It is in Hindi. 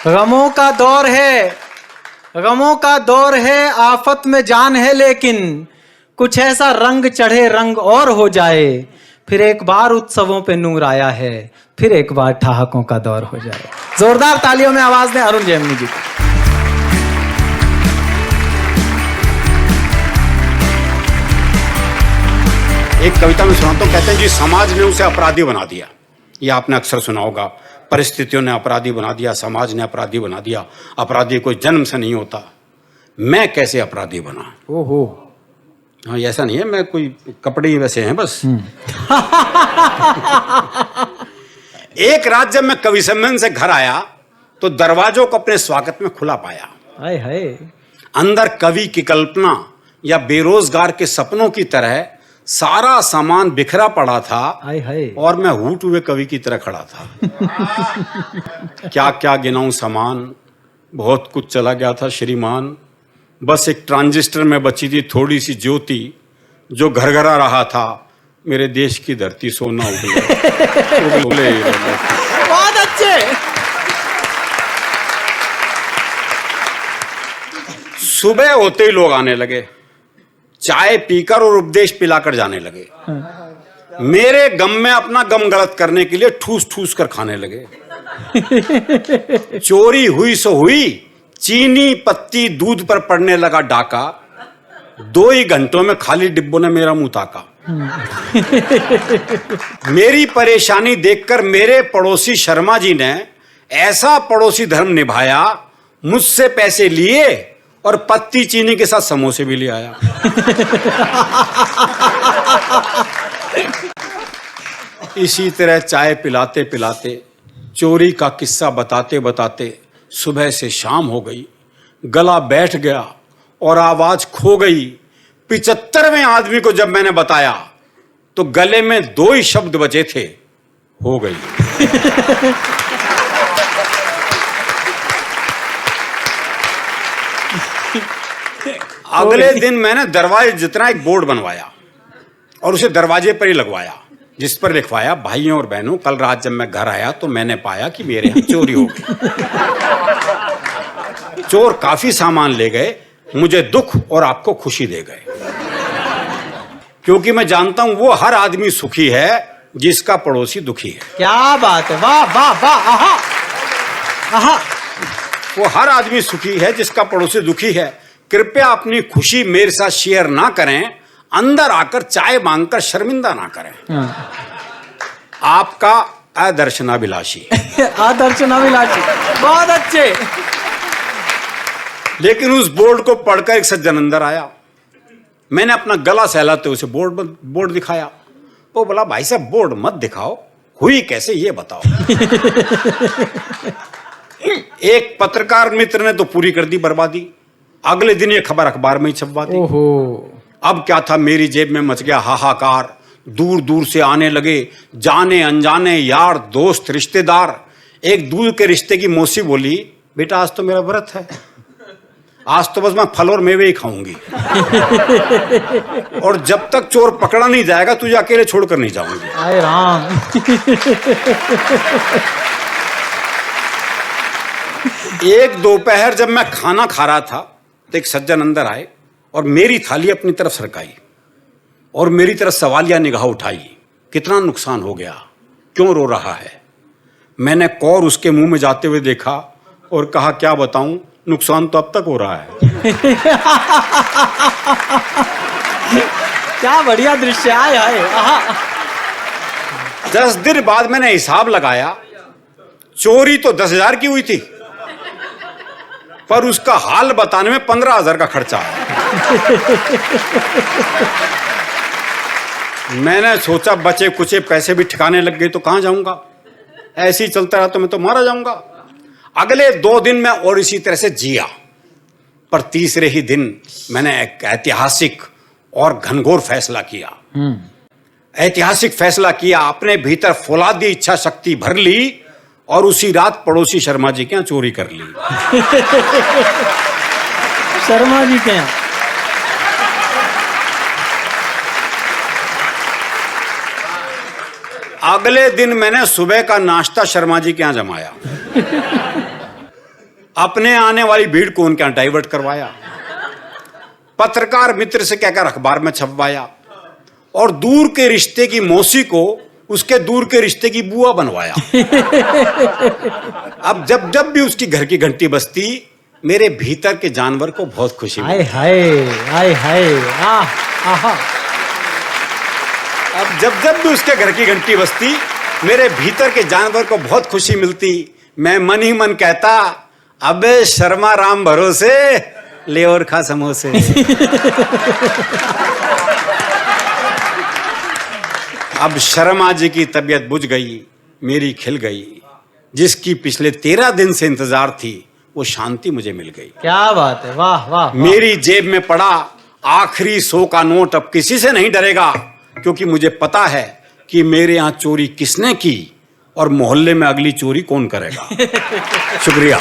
गमों का दौर है, गमों का दौर है, आफत में जान है, लेकिन कुछ ऐसा रंग चढ़े रंग और हो जाए, फिर एक बार उत्सवों पे नूर आया है, फिर एक बार ठहाकों का दौर हो जाए। जोरदार तालियों में आवाज दें अरुण जेमनी जी को। एक कविता में सुनाता हूँ, कहते हैं जी समाज ने उसे अपराधी बना दिया। ये आपने अक्सर सुना होगा, परिस्थितियों ने अपराधी बना दिया, समाज ने अपराधी बना दिया। अपराधी कोई जन्म से नहीं होता, मैं कैसे अपराधी बना। ओहो, हाँ ऐसा नहीं है, मैं कोई कपड़े ही वैसे हैं बस। एक रात जब मैं कवि सम्मेलन से घर आया तो दरवाजों को अपने स्वागत में खुला पाया। हाय हाय। अंदर कवि की कल्पना या बेरोजगार के सपनों की तरह सारा सामान बिखरा पड़ा था। हाय हाय। और मैं हूट हुए कवि की तरह खड़ा था। क्या क्या गिनाऊं सामान, बहुत कुछ चला गया था श्रीमान। बस एक ट्रांजिस्टर में बची थी थोड़ी सी ज्योति, जो घरघरा रहा था मेरे देश की धरती सोना उगले। बहुत अच्छे। सुबह होते ही लोग आने लगे, चाय पीकर और उपदेश पिलाकर जाने लगे। मेरे गम में अपना गम गलत करने के लिए ठूस ठूस कर खाने लगे। चोरी हुई सो हुई, चीनी पत्ती दूध पर पड़ने लगा डाका। 2 ही घंटों में खाली डिब्बों ने मेरा मुंह ताका। मेरी परेशानी देखकर मेरे पड़ोसी शर्मा जी ने ऐसा पड़ोसी धर्म निभाया, मुझसे पैसे लिए और पत्ती चीनी के साथ समोसे भी ले आया। इसी तरह चाय पिलाते पिलाते, चोरी का किस्सा बताते बताते सुबह से शाम हो गई। गला बैठ गया और आवाज खो गई। 75वें आदमी को जब मैंने बताया तो गले में 2 ही शब्द बचे थे, हो गई। अगले दिन मैंने दरवाजे जितना एक बोर्ड बनवाया और उसे दरवाजे पर ही लगवाया, जिस पर लिखवाया, भाइयों और बहनों, कल रात जब मैं घर आया तो मैंने पाया कि मेरे यहाँ चोरी हो गई। चोर काफी सामान ले गए, मुझे दुख और आपको खुशी दे गए, क्योंकि मैं जानता हूं वो हर आदमी सुखी है जिसका पड़ोसी दुखी है। क्या बात है, वाह वाह वाह, आहा आहा। वो हर आदमी सुखी है जिसका पड़ोसी दुखी है। कृपया अपनी खुशी मेरे साथ शेयर ना करें, अंदर आकर चाय मांगकर शर्मिंदा ना करें। आपका आदर्शनाभिलाषी। आदर्शनाभिलाषी, बहुत अच्छे। लेकिन उस बोर्ड को पढ़कर एक सज्जन अंदर आया। मैंने अपना गला सहलाते उसे बोर्ड दिखाया। वो बोला, भाई साहब बोर्ड मत दिखाओ, हुई कैसे ये बताओ। एक पत्रकार मित्र ने तो पूरी कर दी बर्बादी। अगले दिन ये खबर अखबार में ही छपवा दी। अब क्या था, मेरी जेब में मच गया हाहाकार। दूर दूर से आने लगे जाने अनजाने यार दोस्त रिश्तेदार। एक दूर के रिश्ते की मौसी बोली, बेटा आज तो मेरा व्रत है, आज तो बस मैं फल और मेवे ही खाऊंगी। और जब तक चोर पकड़ा नहीं जाएगा तुझे अकेले छोड़कर नहीं जाऊंगी। हाय राम। एक दोपहर जब मैं खाना खा रहा था तो एक सज्जन अंदर आए और मेरी थाली अपनी तरफ सरकाई और मेरी तरफ सवालिया निगाह उठाई। कितना नुकसान हो गया, क्यों रो रहा है। मैंने कौर उसके मुंह में जाते हुए देखा और कहा, क्या बताऊं, नुकसान तो अब तक हो रहा है। क्या बढ़िया दृश्य, आए हाय। 10 दिन बाद मैंने हिसाब लगाया, चोरी तो 10,000 की हुई थी, पर उसका हाल बताने में 15,000 का खर्चा आया। मैंने सोचा बचे कुचे पैसे भी ठिकाने लग गए तो कहां जाऊंगा, ऐसे ही चलता रहा तो मैं तो मारा जाऊंगा। अगले 2 दिन मैं और इसी तरह से जिया, पर तीसरे ही दिन मैंने एक ऐतिहासिक और घनघोर फैसला किया। ऐतिहासिक फैसला किया, अपने भीतर फौलादी इच्छा शक्ति भर ली और उसी रात पड़ोसी शर्मा जी के यहाँ चोरी कर ली। शर्मा जी के यहाँ। अगले दिन मैंने सुबह का नाश्ता शर्मा जी के यहाँ जमाया। अपने आने वाली भीड़ को उनके यहाँ डाइवर्ट करवाया, पत्रकार मित्र से कहकर अखबार में छपवाया, और दूर के रिश्ते की मौसी को उसके दूर के रिश्ते की बुआ बनवाया। अब जब जब भी उसकी घर की घंटी बजती, मेरे भीतर के जानवर को बहुत खुशी हाय मिलती। हाय हाय आहा। अब जब जब भी उसके घर की घंटी बजती, मेरे भीतर के जानवर को बहुत खुशी मिलती। मैं मन ही मन कहता, अबे शर्मा राम भरोसे, ले और खा समोसे। अब शर्मा जी की तबीयत बुझ गई, मेरी खिल गई। जिसकी पिछले 13 दिन से इंतजार थी, वो शांति मुझे मिल गई। क्या बात है, वाह वाह। मेरी जेब में पड़ा आखिरी 100 का नोट अब किसी से नहीं डरेगा, क्योंकि मुझे पता है कि मेरे यहाँ चोरी किसने की और मोहल्ले में अगली चोरी कौन करेगा। शुक्रिया।